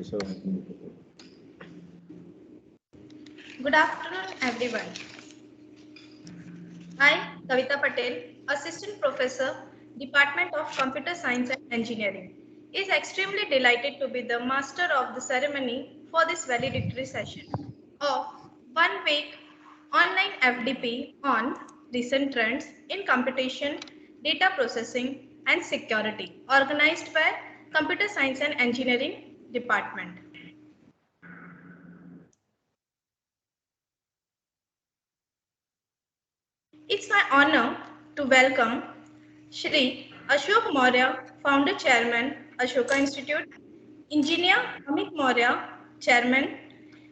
Professor. Good afternoon, everyone. I, Kavita Patel, Assistant Professor, Department of Computer Science and Engineering, is extremely delighted to be the master of the ceremony for this valedictory session of 1 week online FDP on recent trends in computation, data processing, and security, organized by Computer Science and Engineering Department. It's my honor to welcome Shri Ashok Maurya, Founder Chairman, Ashoka Institute, Engineer Amit Maurya, Chairman,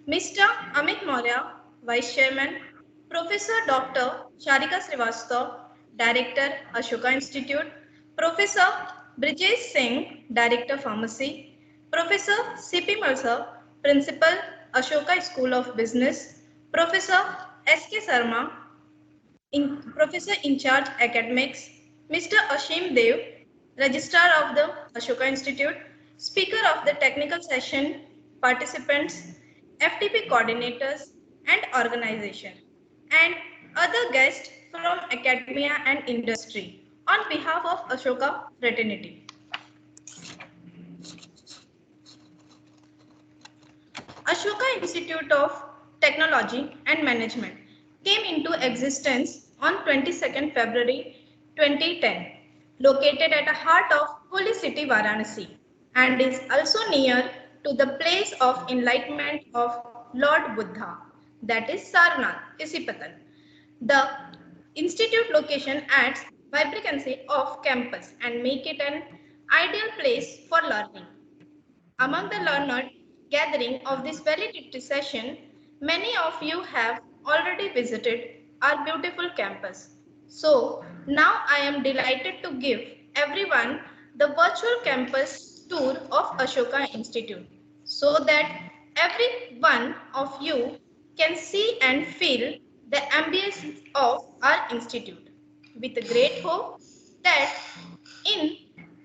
Mr. Amit Maurya, Vice Chairman, Professor Dr. Sharika Srivastava, Director, Ashoka Institute, Professor Brijesh Singh, Director Pharmacy, Professor C.P. Mercer, Principal, Ashoka School of Business, Professor S.K. Sarma, Professor in charge academics, Mr. Ashim Dev, Registrar of the Ashoka Institute, Speaker of the technical session, participants, FTP coordinators and organization, and other guests from academia and industry on behalf of Ashoka fraternity. Ashoka Institute of Technology and Management came into existence on 22nd February 2010, located at the heart of holy city Varanasi, and is also near to the place of enlightenment of Lord Buddha, that is Sarnath, Isipatan. The institute location adds vibrancy of campus and make it an ideal place for learning. Among the learned gathering of this valedictory session, many of you have already visited our beautiful campus. So now I am delighted to give everyone the virtual campus tour of Ashoka Institute so that every one of you can see and feel the ambience of our institute. With a great hope that in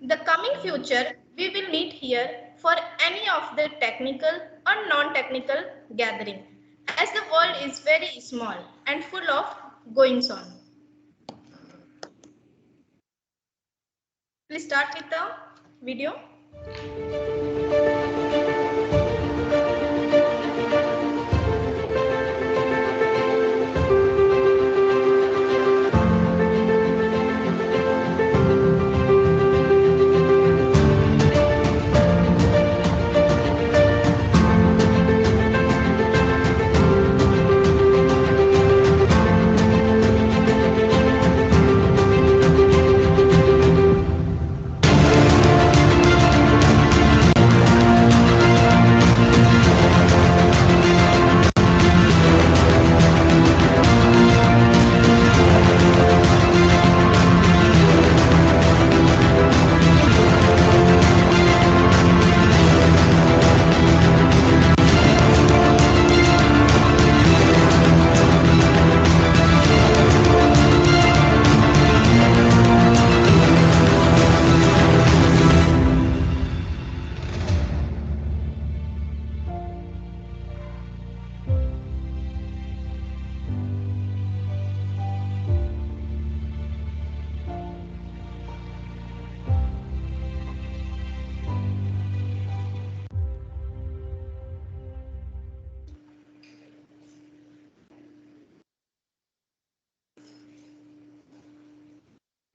the coming future, we will meet here for any of the technical or non-technical gathering, as the world is very small and full of goings on. Please start with the video.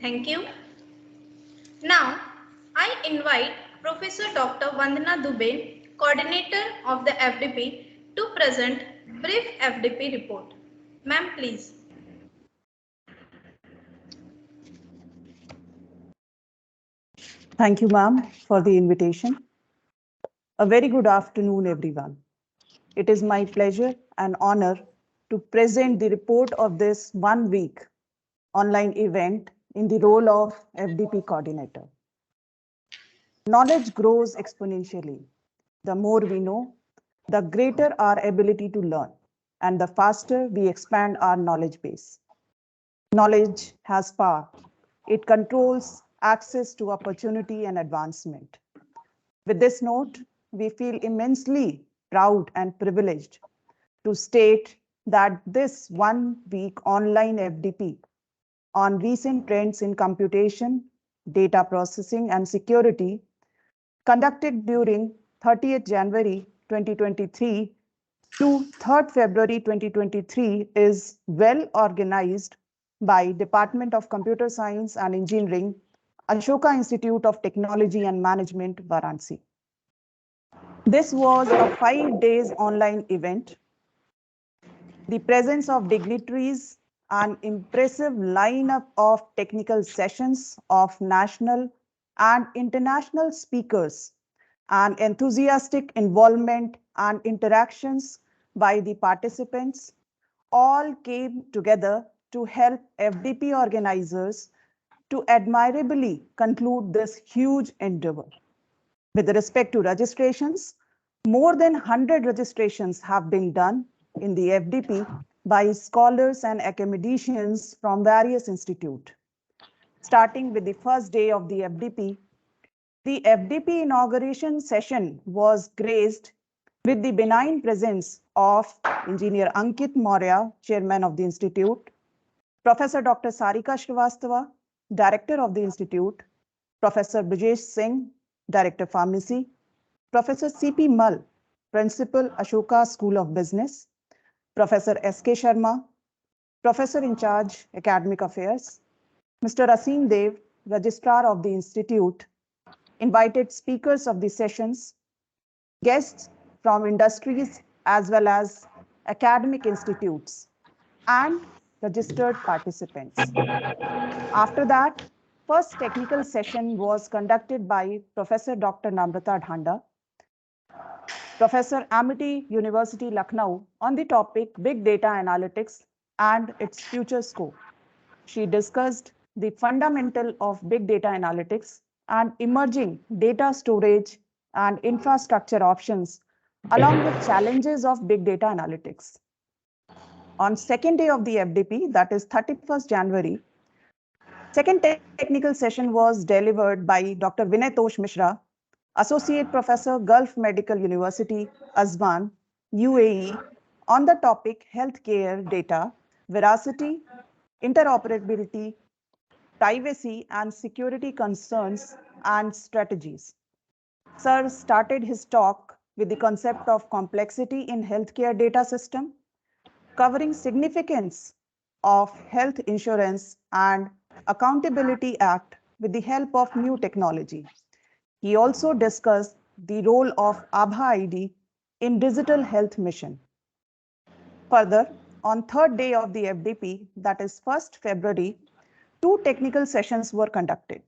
Thank you. Now, I invite Professor Dr. Vandana Dubey, Coordinator of the FDP, to present brief FDP report. Ma'am, please. Thank you, ma'am, for the invitation. A very good afternoon, everyone. It is my pleasure and honor to present the report of this 1 week online event in the role of FDP coordinator. Knowledge grows exponentially. The more we know, the greater our ability to learn, and the faster we expand our knowledge base. Knowledge has power. It controls access to opportunity and advancement. With this note, we feel immensely proud and privileged to state that this 1 week online FDP on recent trends in computation, data processing, and security, conducted during 30th January 2023 to 3rd February 2023, is well organized by Department of Computer Science and Engineering, Ashoka Institute of Technology and Management, Varanasi. This was a 5 days online event. The presence of dignitaries, an impressive lineup of technical sessions of national and international speakers, and enthusiastic involvement and interactions by the participants all came together to help FDP organizers to admirably conclude this huge endeavor. With respect to registrations, more than 100 registrations have been done in the FDP by scholars and academicians from various institutes. Starting with the first day of the FDP inauguration session was graced with the benign presence of Engineer Ankit Maurya, Chairman of the Institute, Professor Dr. Sarika Srivastava, Director of the Institute, Professor Brijesh Singh, Director Pharmacy, Professor C.P. Mal, Principal Ashoka School of Business, Professor S.K. Sharma, Professor in charge Academic Affairs, Mr. Asim Dev, Registrar of the Institute, invited speakers of the sessions, guests from industries as well as academic institutes, and registered participants. After that, first technical session was conducted by Professor Dr. Namrata Dhanda, Professor Amity University, Lucknow, on the topic Big Data Analytics and its future scope. She discussed the fundamental of big data analytics and emerging data storage and infrastructure options, along with challenges of big data analytics. On second day of the FDP, that is 31st January, second technical session was delivered by Dr. Vinay Tosh Mishra, Associate Professor, Gulf Medical University, Aswan, UAE, on the topic Healthcare Data, Veracity, Interoperability, Privacy and Security Concerns and Strategies. Sir started his talk with the concept of complexity in healthcare data system, covering significance of Health Insurance and Accountability Act with the help of new technology. He also discussed the role of Abha ID in digital health mission. Further, on third day of the FDP, that is 1st February, two technical sessions were conducted.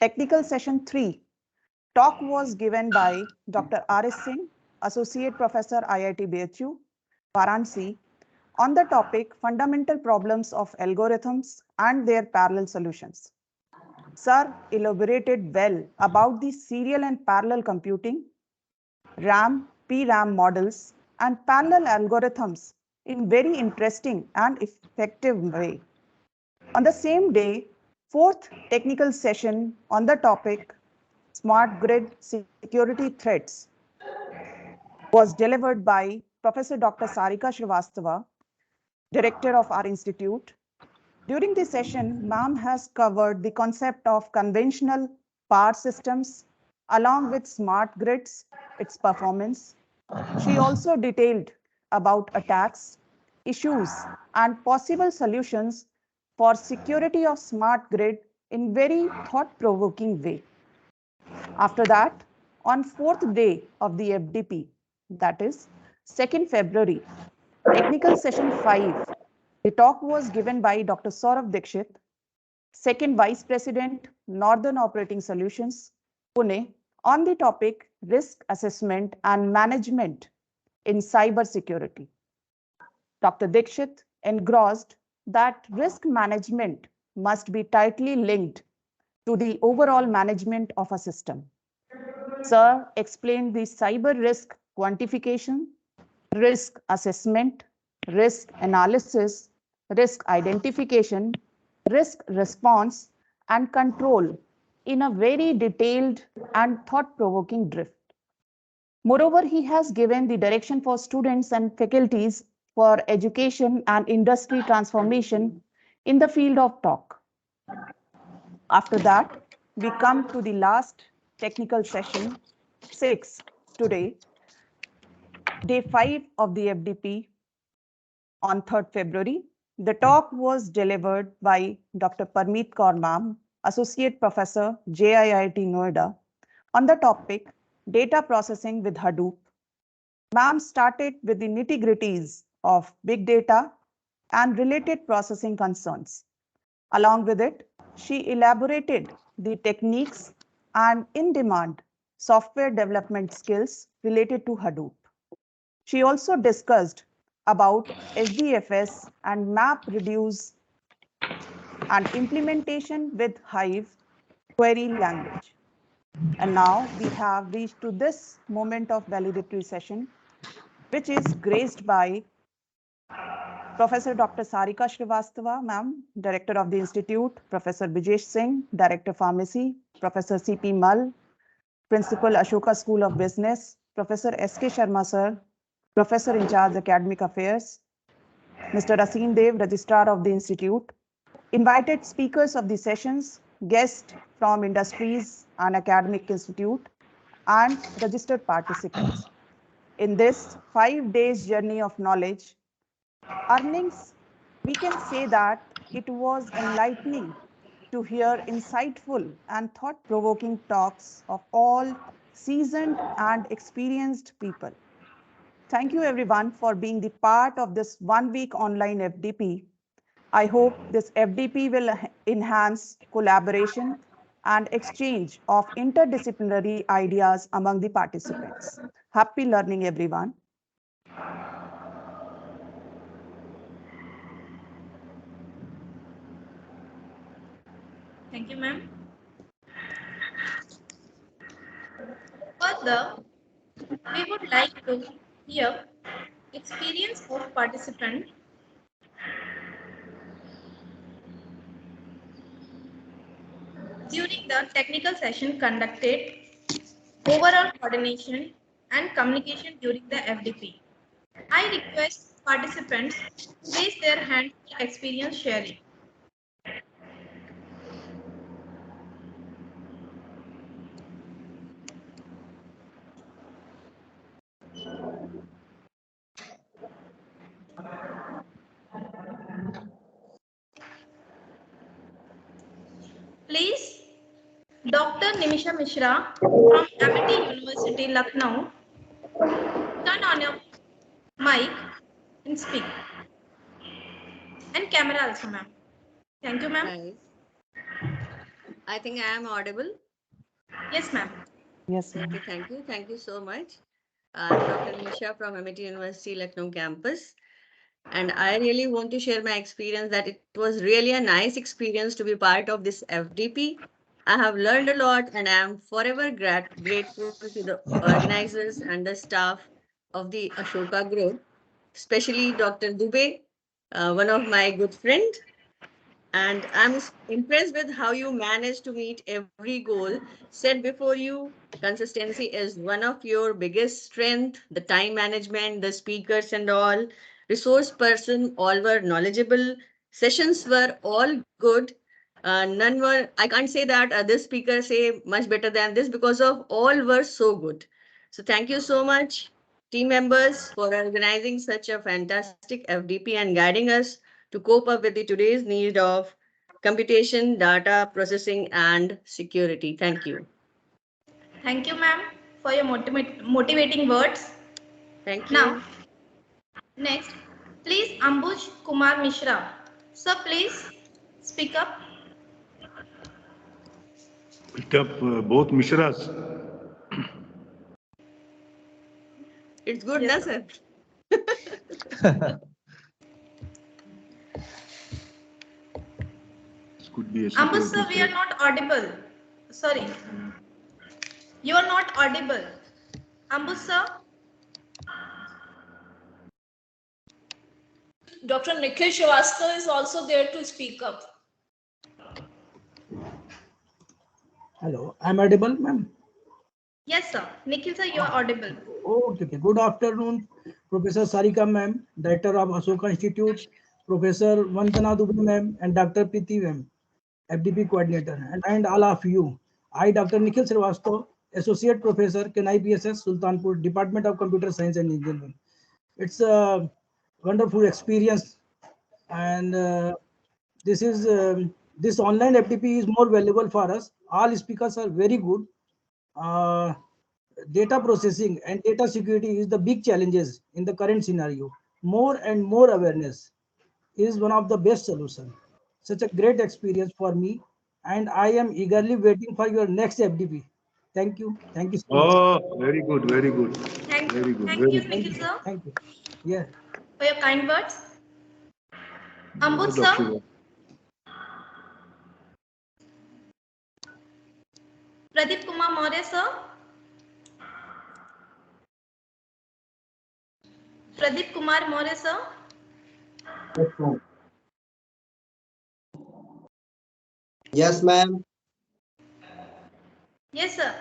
Technical session 3, talk was given by Dr. R.S. Singh, Associate Professor, IIT BHU, Varanasi, on the topic Fundamental Problems of Algorithms and Their Parallel Solutions. Sir elaborated well about the serial and parallel computing, RAM, PRAM models, and parallel algorithms in very interesting and effective way. On the same day, fourth technical session on the topic Smart Grid Security Threats was delivered by Professor Dr. Sarika Srivastava, Director of our institute. During the session, ma'am has covered the concept of conventional power systems along with smart grids, its performance. She also detailed about attacks, issues, and possible solutions for security of smart grid in very thought-provoking way. After that, on fourth day of the FDP, that is 2nd February, technical session 5, the talk was given by Dr. Saurav Dikshit, Second Vice President, Northern Operating Solutions, Pune, on the topic Risk Assessment and Management in Cybersecurity. Dr. Dikshit engrossed that risk management must be tightly linked to the overall management of a system. Sir explained the cyber risk quantification, risk assessment, risk analysis, risk identification, risk response, and control in a very detailed and thought-provoking drift. Moreover, he has given the direction for students and faculties for education and industry transformation in the field of talk. After that, we come to the last technical session, 6, today, day 5 of the FDP on 3rd February. The talk was delivered by Dr. Parmeet Kaur Ma'am, Associate Professor, JIIT Noida, on the topic Data Processing with Hadoop. Ma'am started with the nitty-gritties of big data and related processing concerns. Along with it, she elaborated the techniques and in-demand software development skills related to Hadoop. She also discussed about HDFS and MapReduce and implementation with Hive query language. And now we have reached to this moment of valedictory session, which is graced by Professor Dr. Sarika Srivastava, ma'am, Director of the Institute, Professor Bijesh Singh, Director Pharmacy, Professor C.P. Mal, Principal Ashoka School of Business, Professor S.K. Sharma, sir, Professor in charge Academic Affairs, Mr. Asim Dev, Registrar of the Institute, invited speakers of the sessions, guests from industries and academic institute, and registered participants. In this 5 days journey of knowledge, earnings, we can say that it was enlightening to hear insightful and thought-provoking talks of all seasoned and experienced people. Thank you everyone for being the part of this 1-week online FDP. I hope this FDP will enhance collaboration and exchange of interdisciplinary ideas among the participants. Happy learning, everyone. Thank you, ma'am. Further, we would like to hear experience of participant during the technical session conducted, overall coordination and communication during the FDP. I request participants raise their hand for experience sharing. Please, Dr. Nimisha Mishra from Amity University, Lucknow, turn on your mic and speak. And camera also, ma'am. Thank you, ma'am. Right. I think I am audible. Yes, ma'am. Yes, ma'am. Okay, thank you. Thank you so much. I'm Dr. Nisha from Amity University, Lucknow campus. And I really want to share my experience that it was really a nice experience to be part of this FDP. I have learned a lot and I am forever grateful to the organizers and the staff of the Ashoka group, especially Dr. Dubey, one of my good friends. And I'm impressed with how you manage to meet every goal set before you. Consistency is one of your biggest strength. The time management, the speakers and all, resource person, all were knowledgeable. Sessions were all good. None were, I can't say that this speaker say much better than this because of all were so good. So thank you so much, team members, for organizing such a fantastic FDP and guiding us to cope up with the today's need of computation, data processing, and security. Thank you. Thank you, ma'am, for your motivating words. Thank Now, you. next, please Ambuj Kumar Mishra. Sir, please speak up. Picked up both Mishras. It's good, Yes, na, sir. sir? This could be a Ambuj, security sir, we are threat. not audible. Sorry, you are not audible. Ambuj, sir. Dr. Nikhil Srivastava is also there to speak up. Hello, I'm audible, ma'am. Yes, sir. Nikhil sir, you are audible. Okay. Good afternoon, Professor Sarika ma'am, Director of Ashoka Institute, Professor Vandana Dubey ma'am, and Dr. Priti ma'am, FDP Coordinator, and all of you. I, Dr. Nikhil Srivastava, Associate Professor, KNIPSS, Sultanpur, Department of Computer Science and Engineering. It's a wonderful experience, and this online FDP is more valuable for us. All speakers are very good. Uh, Data processing and data security is the big challenges in the current scenario. More and more awareness is one of the best solutions. Such a great experience for me, and I am eagerly waiting for your next FDP. Thank you. Thank you so much. Oh, very good, very good, Thank very good, thank very you, good. Thank Nikhil you. sir, Thank you. Yeah. for your kind words. Ambut Both of sir, you. Pradeep Kumar Maurya sir, Pradeep Kumar Maurya sir. Yes, ma'am. Yes, sir.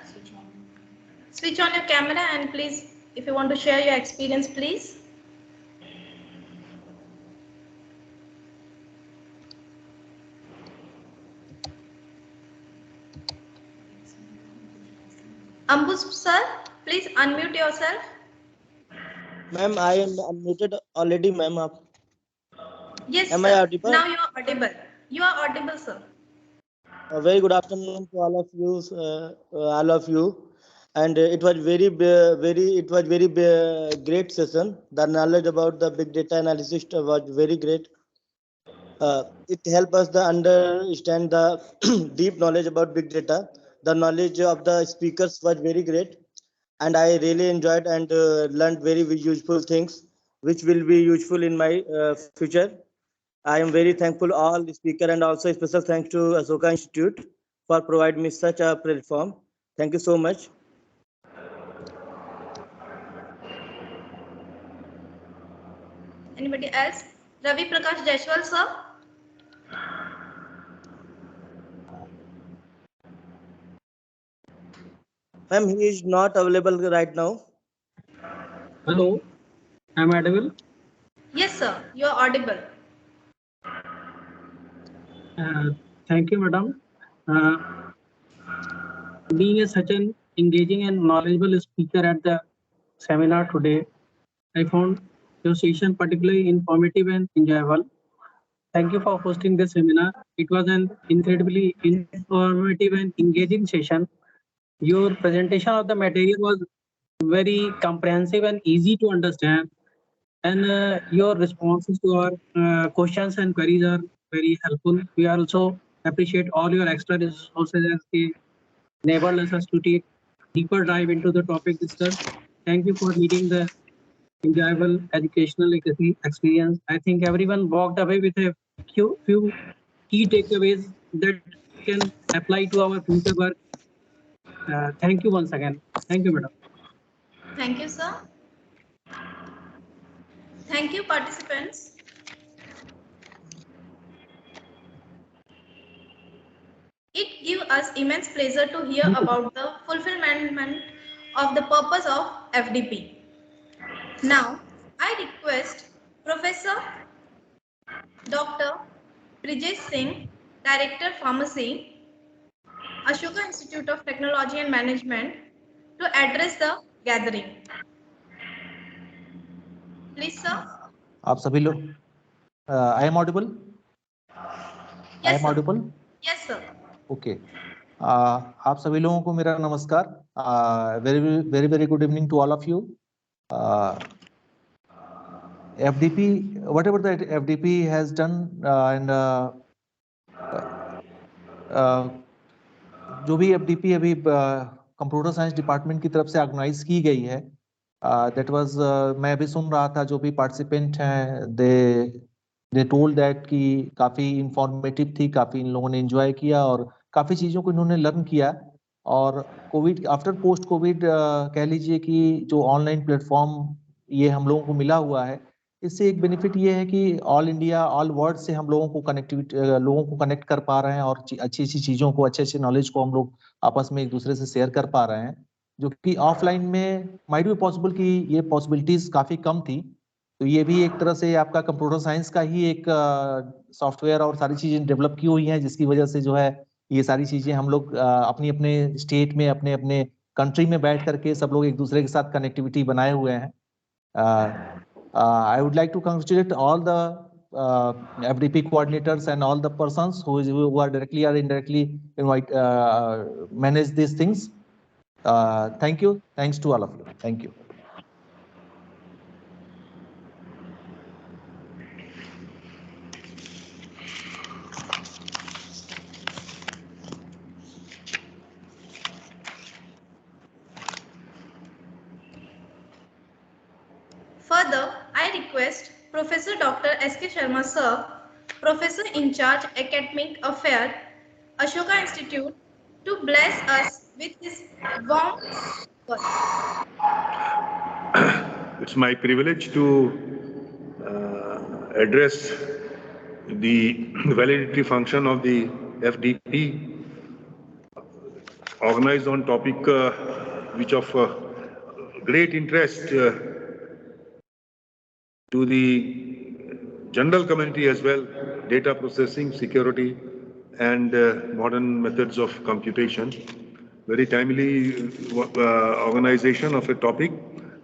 Switch on your camera and please, if you want to share your experience, please. Ambut sir, please unmute yourself. Ma'am, I am unmuted already, ma'am. Yes, Am I sir. audible? Now you are audible. You are audible, sir. A very good afternoon to all of you. And it was very great session. The knowledge about the big data analysis was very great. It helped us to understand the deep knowledge about big data. The knowledge of the speakers was very great, and I really enjoyed and learned very useful things, which will be useful in my future. I am very thankful all the speaker, and also special thanks to Ashoka Institute for providing me such a platform. Thank you so much. Anybody else? Ravi Prakash Jaiswal, sir. Ma'am, he is not available right now. Hello, am I audible? Yes, sir. You are audible. Uh, Thank you, madam. Uh, Being such an engaging and knowledgeable speaker at the seminar today, I found your session particularly informative and enjoyable. Thank you for hosting this seminar. It was an incredibly informative and engaging session. Your presentation of the material was very comprehensive and easy to understand, and your responses to our questions and queries are very helpful. We also appreciate all your extra resources as they enabled us to take deeper dive into the topic discussed. Thank you for leading the enjoyable educational experience. I think everyone walked away with a few key takeaways that can apply to our future work. Thank you once again. Thank you, madam. Thank you, sir. Thank you, participants. It gives us immense pleasure to hear about the fulfillment of the purpose of FDP. Now, I request Professor Dr. Brijesh Singh, Director Pharmacy, Ashoka Institute of Technology and Management, to address the gathering. Please, sir. आप सभी लोग I am audible I Yes, am sir. Audible Yes, sir. Okay आप सभी लोगों को मेरा नमस्कार very very very good evening to all of you FDP whatever that FDP has done and जो भी FDP अभी कंप्यूटर साइंस डिपार्टमेंट की तरफ से ऑर्गेनाइज की गई है दैट वाज मैं अभी सुन रहा था जो भी पार्टिसिपेंट हैं दे टोल्ड दैट कि काफी इंफॉर्मेटिव थी, काफी इन लोगों ने एंजॉय किया और काफी चीजों को इन्होंने लर्न किया। और कोविड आफ्टर पोस्ट कोविड कह लीजिए कि जो ऑनलाइन प्लेटफॉर्म ये हम लोगों को मिला हुआ है, इससे एक बेनिफिट ये है कि ऑल इंडिया ऑल वर्ल्ड से हम लोगों को कनेक्ट कर पा रहे हैं और अच्छी अच्छी चीजों को अच्छे अच्छे नॉलेज को हम लोग आपस में एक दूसरे से शेयर कर पा रहे हैं। जो कि ऑफलाइन में माइट बी पॉसिबल कि ये पॉसिबिलिटीज काफी कम थी। तो ये भी एक तरह से आपका कंप्यूटर साइंस का ही एक सॉफ्टवेयर और सारी चीजें डेवलप की हुई हैं, जिसकी वजह से जो है ये सारी चीजें हम लोग अपनी अपने स्टेट में अपने अपने कंट्री में बैठ करके सब लोग एक दूसरे के साथ कनेक्टिविटी बनाए हुए हैं। I would like to congratulate all the FDP coordinators and all the persons who are directly or indirectly manage these things. Thank you. Thanks to all of you. Thank you. Further, I request Professor Dr. S.K. Sharma Sir, Professor in charge Academic Affairs, Ashoka Institute, to bless us with his warm words. It's my privilege to address the validity function of the FDP organized on topic which of great interest to the general community as well, data processing, security, and modern methods of computation. Very timely organization of a topic.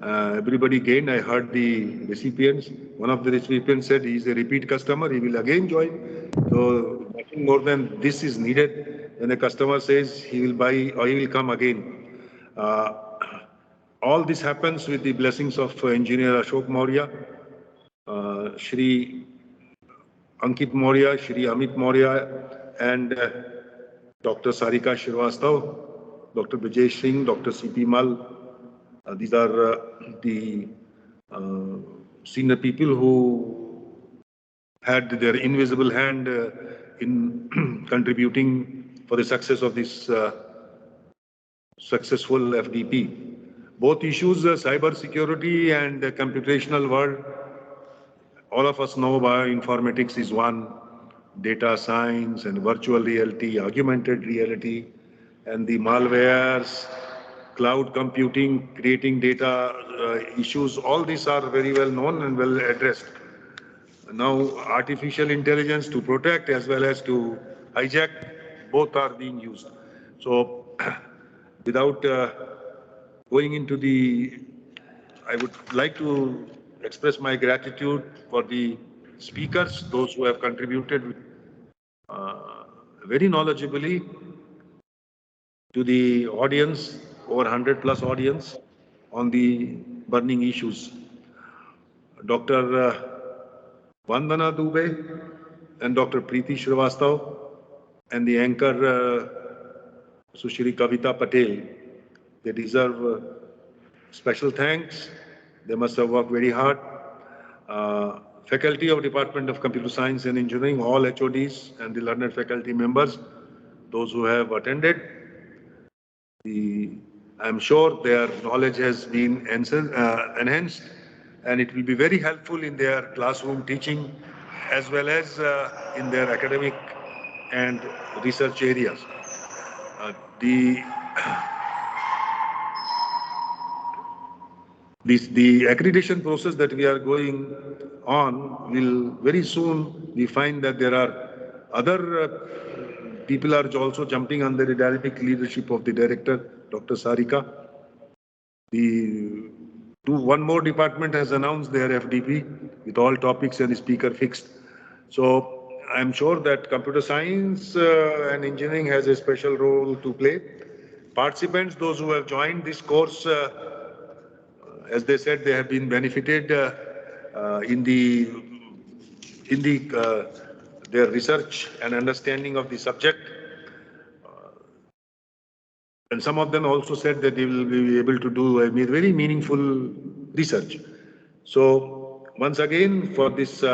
Everybody gained. I heard the recipients. One of the recipients said he is a repeat customer. He will again join. So nothing more than this is needed. When a customer says he will buy or he will come again. All this happens with the blessings of engineer Ashok Maurya, Shri Ankit Maurya, Shri Amit Maurya, and Dr. Sarika Srivastava, Dr. Vijay Singh, Dr. C.P. Mal. These are the senior people who had their invisible hand in contributing for the success of this successful FDP. Both issues, cyber security and the computational world, all of us know bioinformatics is one, data science and virtual reality, augmented reality, and the malwares, cloud computing, creating data issues, all these are very well known and well addressed. Now, artificial intelligence to protect as well as to hijack, both are being used. So, without going into the, I would like to express my gratitude for the speakers, those who have contributed very knowledgeably to the audience, over 100 plus audience, on the burning issues. Dr. Vandana Dubey and Dr. Preeti Srivastav and the anchor Sushri Kavita Patel, they deserve special thanks. They must have worked very hard. Faculty of Department of Computer Science and Engineering, all HODs and the learned faculty members, those who have attended. I'm sure their knowledge has been enhanced and it will be very helpful in their classroom teaching as well as in their academic and research areas. The the accreditation process that we are going on will very soon we find that there are other people are also jumping under the dynamic leadership of the director, Dr. Sarika. One more department has announced their FDP with all topics and speaker fixed. So I'm sure that computer science and engineering has a special role to play. Participants, those who have joined this course, as they said, they have been benefited in their research and understanding of the subject. And some of them also said that they will be able to do a very meaningful research. So once again, for this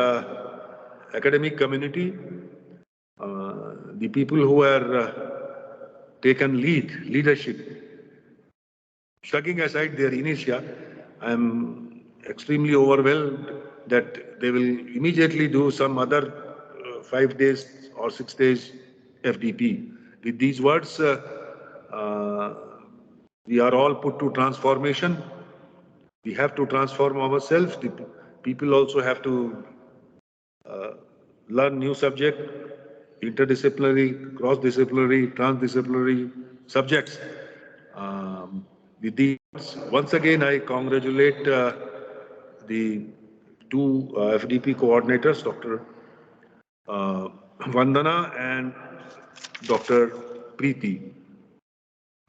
academic community, the people who are taken leadership, shrugging aside their inertia, I am extremely overwhelmed that they will immediately do some other 5 days or 6 days FDP. With these words, We are all put to transformation. We have to transform ourselves. The people also have to learn new subject, interdisciplinary, cross-disciplinary, transdisciplinary subjects. With these, once again, I congratulate the two FDP coordinators, Dr. Vandana and Dr. Preeti.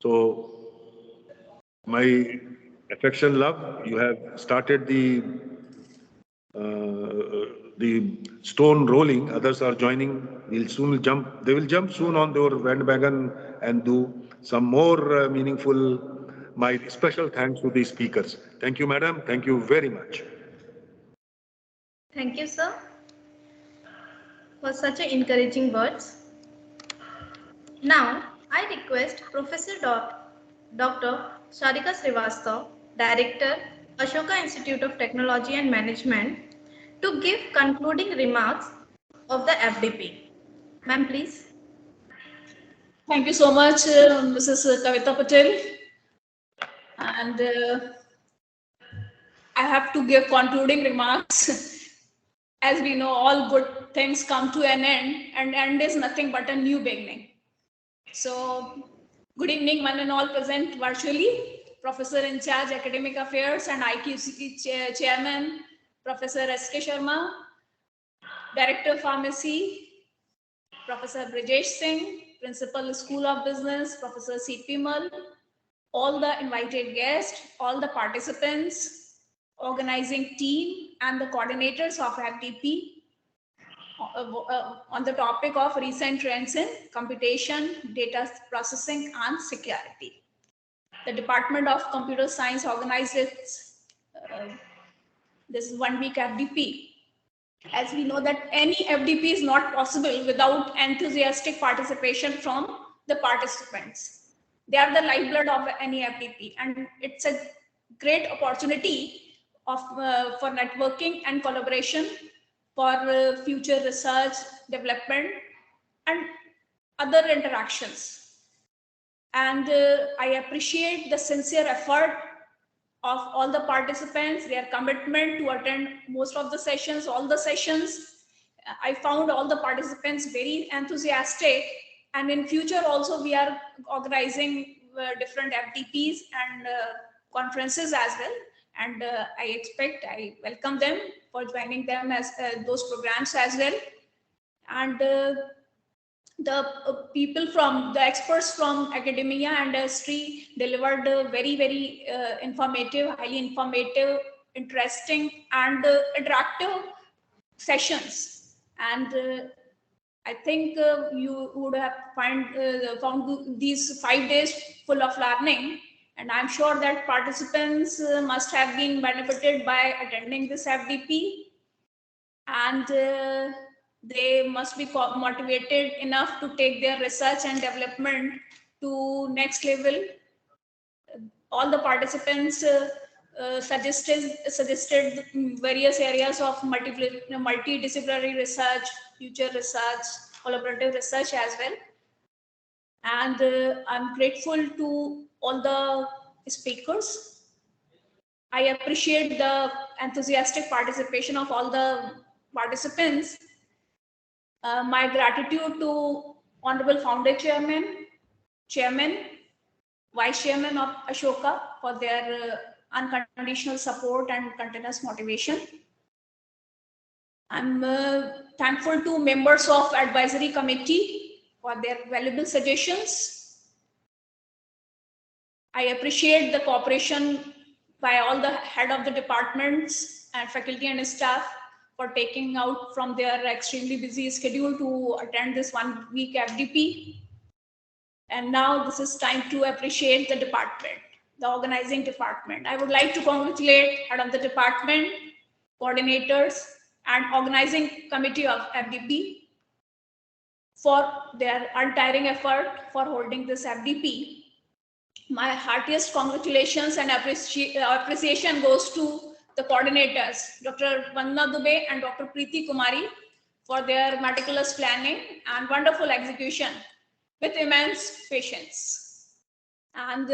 So, my affection, love, you have started the stone rolling. Others are joining. We'll soon jump. They will jump soon on their bandwagon and do some more meaningful. My special thanks to the speakers. Thank you, madam. Thank you very much. Thank you, sir, for such encouraging words. Now, I request Professor Dr. Sarika Srivastav, Director, Ashoka Institute of Technology and Management, to give concluding remarks of the FDP. Ma'am, please. Thank you so much, Mrs. Kavita Patel. And I have to give concluding remarks. As we know, all good things come to an end, and end is nothing but a new beginning. So, good evening, one and all present virtually. Professor in charge Academic Affairs and IQC Chairman, Professor S.K. Sharma, Director Pharmacy, Professor Brijesh Singh, Principal School of Business, Professor C.P. Mal, all the invited guests, all the participants, organizing team, and the coordinators of FDP on the topic of recent trends in computation, data processing, and security. The Department of Computer Science organized this 1 week FDP. As we know that any FDP is not possible without enthusiastic participation from the participants. They are the lifeblood of any FDP, and it's a great opportunity for networking and collaboration for future research, development, and other interactions. And I appreciate the sincere effort of all the participants, their commitment to attend most of the sessions, all the sessions. I found all the participants very enthusiastic, and in future also we are organizing different FDPs and conferences as well. And I welcome them for joining them as those programs as well. And the people from the experts from academia and industry delivered very informative, highly informative, interesting, and interactive sessions. And I think you would have found these 5 days full of learning, and I'm sure that participants must have been benefited by attending this FDP, and they must be motivated enough to take their research and development to next level. All the participants suggested various areas of multidisciplinary research, future research, collaborative research as well. And I'm grateful to all the speakers. I appreciate the enthusiastic participation of all the participants. My gratitude to Honorable Founder Chairman, Vice Chairman of Ashoka for their unconditional support and continuous motivation. I'm thankful to members of Advisory Committee for their valuable suggestions. I appreciate the cooperation by all the head of the departments and faculty and staff for taking out from their extremely busy schedule to attend this 1 week FDP. And now this is time to appreciate the department, the organizing department. I would like to congratulate head of the department, coordinators, and organizing committee of FDP for their untiring effort for holding this FDP. My heartiest congratulations and appreciation goes to the coordinators, Dr. Vandana Dubey and Dr. Preeti Kumari, for their meticulous planning and wonderful execution with immense patience. And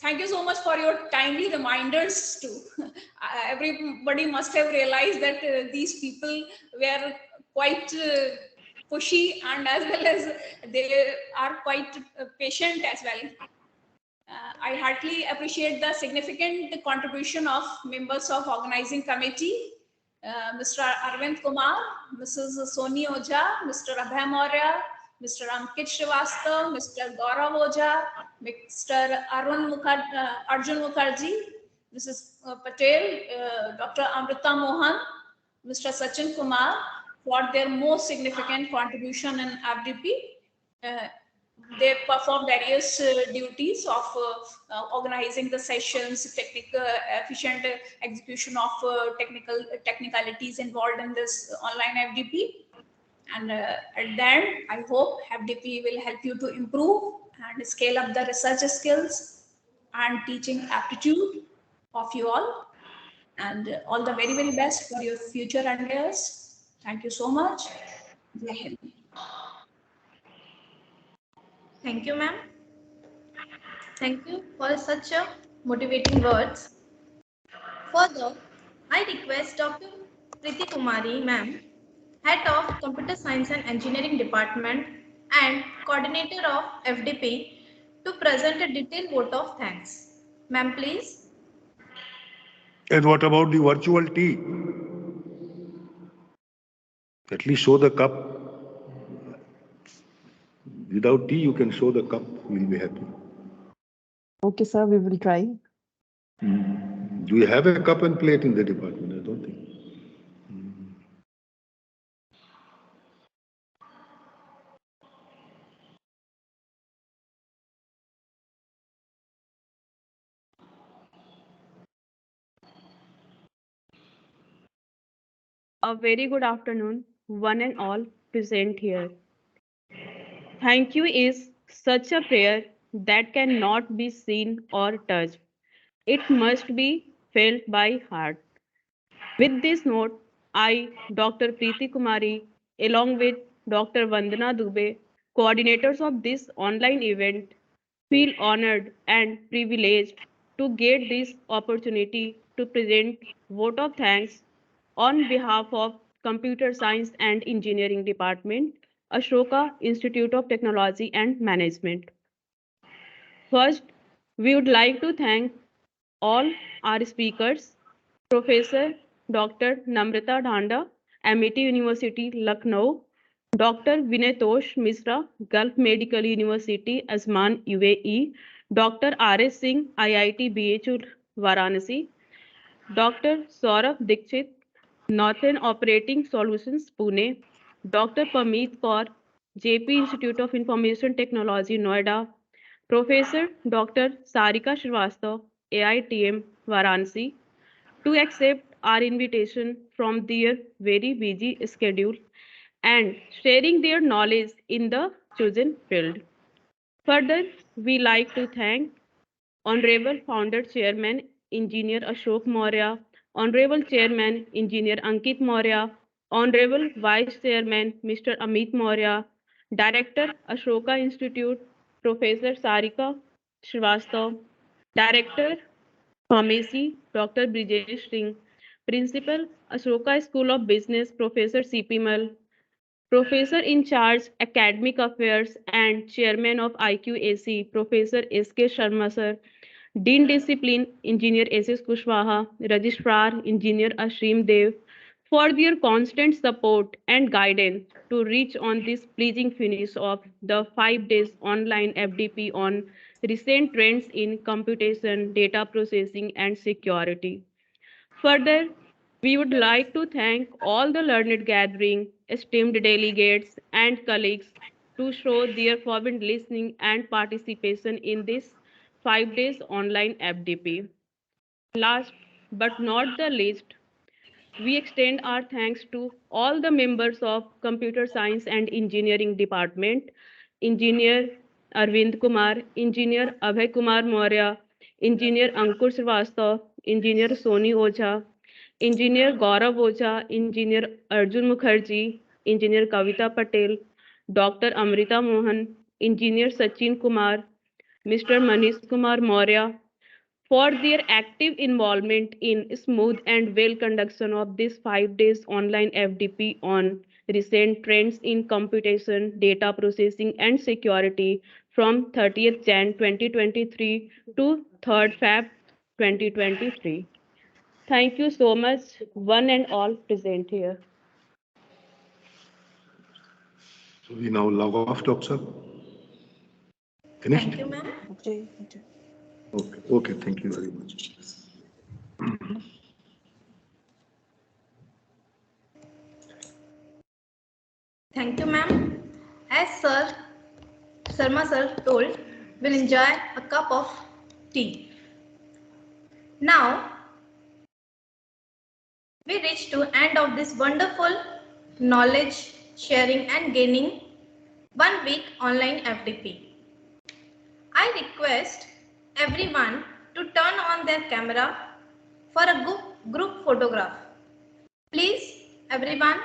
thank you so much for your timely reminders too. Everybody must have realized that these people were quite pushy, and as well as they are quite patient as well. I heartily appreciate the significant contribution of members of organizing committee, Mr. Arvind Kumar, Mrs. Soni Oja, Mr. Abhay Maurya, Mr. Ankit Srivastava, Mr. Gaurav Oja, Mr. Arjun Mukherjee, Mrs. Patel, Dr. Amrita Mohan, Mr. Sachin Kumar for their most significant contribution in FDP. They perform various duties of organizing the sessions, technical efficient execution of technicalities involved in this online FDP. And at the end, I hope FDP will help you to improve and scale up the research skills and teaching aptitude of you all. And all the very, very best for your future endeavors. Thank you so much. Jai Hind. Thank you, ma'am. Thank you for such a motivating words. Further, I request Dr. Priti Kumari, ma'am, Head of Computer Science and Engineering Department and Coordinator of FDP, to present a detailed vote of thanks. Ma'am, please. And what about the virtual tea? At least show the cup. Without tea, you can show the cup. We'll be happy. Okay, sir, we will try. Do you have a cup and plate in the department? I don't think. A very good afternoon, one and all present here. Thank you is such a prayer that cannot be seen or touched. It must be felt by heart. With this note, I, Dr. Preeti Kumari, along with Dr. Vandana Dubey, coordinators of this online event, feel honored and privileged to get this opportunity to present vote of thanks on behalf of Computer Science and Engineering Department, Ashoka Institute of Technology and Management. First, we would like to thank all our speakers, Professor Dr. Namrata Dhanda, MIT University, Lucknow, Dr. Vinetosh Misra, Gulf Medical University, Asman, UAE, Dr. R.S. Singh, IIT BHU, Varanasi, Dr. Saurabh Dikshit, Northern Operating Solutions, Pune, Dr. Pameet Kaur, JP Institute of Information Technology, Noida, Professor Dr. Sarika Srivastava, AITM, Varanasi, to accept our invitation from their very busy schedule and sharing their knowledge in the chosen field. Further, we like to thank Honorable Founder Chairman Engineer Ashok Maurya, Honorable Chairman Engineer Ankit Maurya, Honorable Vice Chairman Mr. Amit Maurya, Director Ashoka Institute Professor Sarika Srivastava, Director Pharmacy Dr. Brijesh Singh, Principal Ashoka School of Business Professor C.P. Mal, Professor in charge Academic Affairs and Chairman of IQAC Professor S.K. Sharma Sir, Dean Discipline Engineer S.S. Kushwaha, Registrar Engineer Ashrim Dev, for their constant support and guidance to reach on this pleasing finish of the 5 days online FDP on recent trends in computation, data processing, and security. Further, we would like to thank all the learned gathering, esteemed delegates, and colleagues to show their fervent listening and participation in this 5 days online FDP. Last but not the least, we extend our thanks to all the members of Computer Science and Engineering Department, Engineer Arvind Kumar, Engineer Abhay Kumar Maurya, Engineer Ankur Srivastava, Engineer Soni Oja, Engineer Gaurav Oja, Engineer Arjun Mukherjee, Engineer Kavita Patel, Dr. Amrita Mohan, Engineer Sachin Kumar, Mr. Manish Kumar Maurya, for their active involvement in smooth and well conduction of this 5 days online FDP on recent trends in computation, data processing and security from 30th Jan 2023 to 3rd Feb 2023. Thank you so much, one and all present here. So we now log off, Doctor. Finished? Thank you, ma'am. Okay, okay, thank you very much. Thank you, ma'am. As Sir Sharma sir told, we'll enjoy a cup of tea. Now, we reach to end of this wonderful knowledge sharing and gaining 1 week online FDP. I request everyone to turn on their camera for a group photograph. Please, everyone.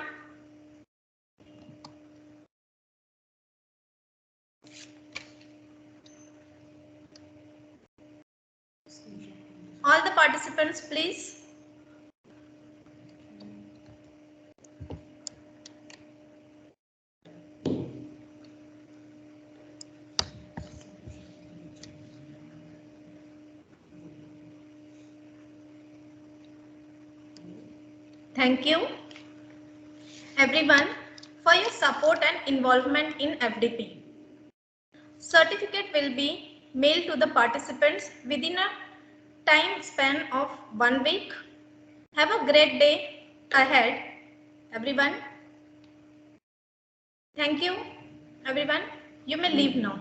All the participants, please. Thank you, everyone, for your support and involvement in FDP. Certificate will be mailed to the participants within a time span of 1 week. Have a great day ahead, everyone. Thank you, everyone. You may leave now.